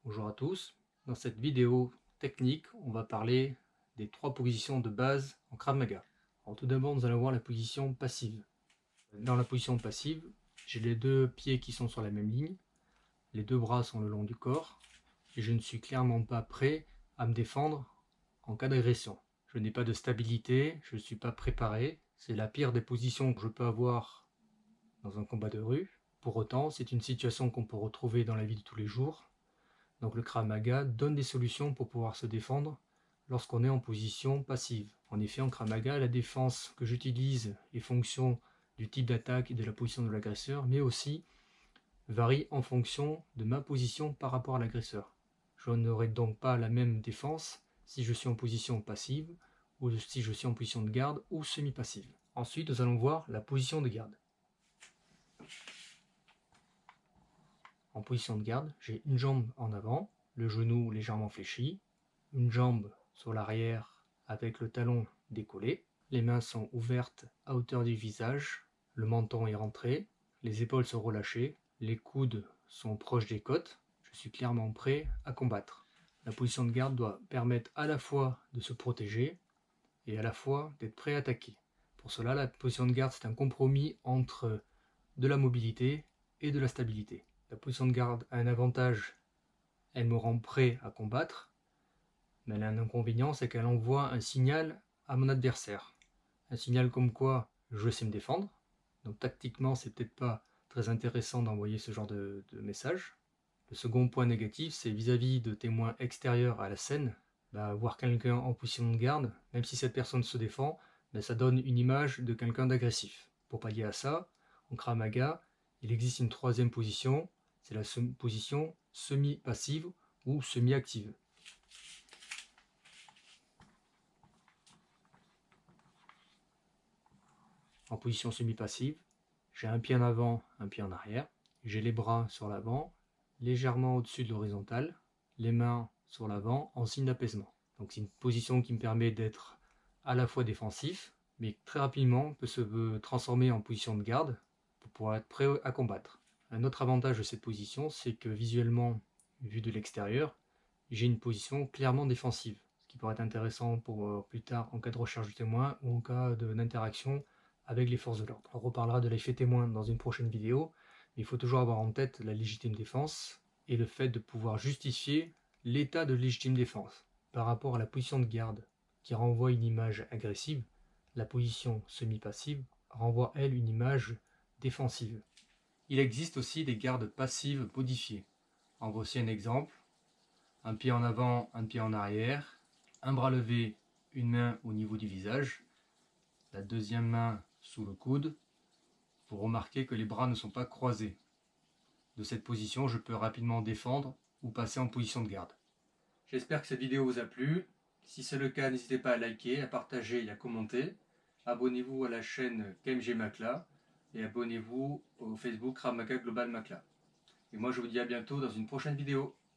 Bonjour à tous, dans cette vidéo technique, on va parler des 3 positions de base en Krav Maga. Alors, tout d'abord, nous allons voir la position passive. Dans la position passive, j'ai les 2 pieds qui sont sur la même ligne, les 2 bras sont le long du corps, et je ne suis clairement pas prêt à me défendre en cas d'agression. Je n'ai pas de stabilité, je ne suis pas préparé, c'est la pire des positions que je peux avoir dans un combat de rue. Pour autant, c'est une situation qu'on peut retrouver dans la vie de tous les jours. Donc le Krav Maga donne des solutions pour pouvoir se défendre lorsqu'on est en position passive. En effet, en Krav Maga, la défense que j'utilise est fonction du type d'attaque et de la position de l'agresseur, mais aussi varie en fonction de ma position par rapport à l'agresseur. Je n'aurai donc pas la même défense si je suis en position passive ou si je suis en position de garde ou semi-passive. Ensuite, nous allons voir la position de garde. En position de garde, j'ai une jambe en avant, le genou légèrement fléchi, une jambe sur l'arrière avec le talon décollé, les mains sont ouvertes à hauteur du visage, le menton est rentré, les épaules sont relâchées, les coudes sont proches des côtes, je suis clairement prêt à combattre. La position de garde doit permettre à la fois de se protéger et à la fois d'être prêt à attaquer. Pour cela, la position de garde, c'est un compromis entre de la mobilité et de la stabilité. La position de garde a un avantage, elle me rend prêt à combattre, mais elle a un inconvénient, c'est qu'elle envoie un signal à mon adversaire. Un signal comme quoi je sais me défendre. Donc tactiquement, c'est peut-être pas très intéressant d'envoyer ce genre de message. Le second point négatif, c'est vis-à-vis de témoins extérieurs à la scène, voir quelqu'un en position de garde, même si cette personne se défend, ça donne une image de quelqu'un d'agressif. Pour pallier à ça, en Krav Maga, il existe une troisième position, c'est la position semi-passive ou semi-active. En position semi-passive, j'ai un pied en avant, un pied en arrière, j'ai les bras sur l'avant, légèrement au-dessus de l'horizontale, les mains sur l'avant en signe d'apaisement. Donc c'est une position qui me permet d'être à la fois défensif, mais très rapidement peut se transformer en position de garde pour pouvoir être prêt à combattre. Un autre avantage de cette position, c'est que visuellement, vu de l'extérieur, j'ai une position clairement défensive, ce qui pourrait être intéressant pour plus tard en cas de recherche du témoin ou en cas d'interaction avec les forces de l'ordre. On reparlera de l'effet témoin dans une prochaine vidéo, mais il faut toujours avoir en tête la légitime défense et le fait de pouvoir justifier l'état de légitime défense. Par rapport à la position de garde qui renvoie une image agressive, la position semi-passive renvoie elle une image défensive. Il existe aussi des gardes passives modifiées. En voici un exemple. Un pied en avant, un pied en arrière, un bras levé, une main au niveau du visage, la deuxième main sous le coude. Vous remarquez que les bras ne sont pas croisés. De cette position, je peux rapidement défendre ou passer en position de garde. J'espère que cette vidéo vous a plu. Si c'est le cas, n'hésitez pas à liker, à partager et à commenter. Abonnez-vous à la chaîne KMG Makla et abonnez-vous au Facebook Krav Maga Global Makla. Et moi, je vous dis à bientôt dans une prochaine vidéo.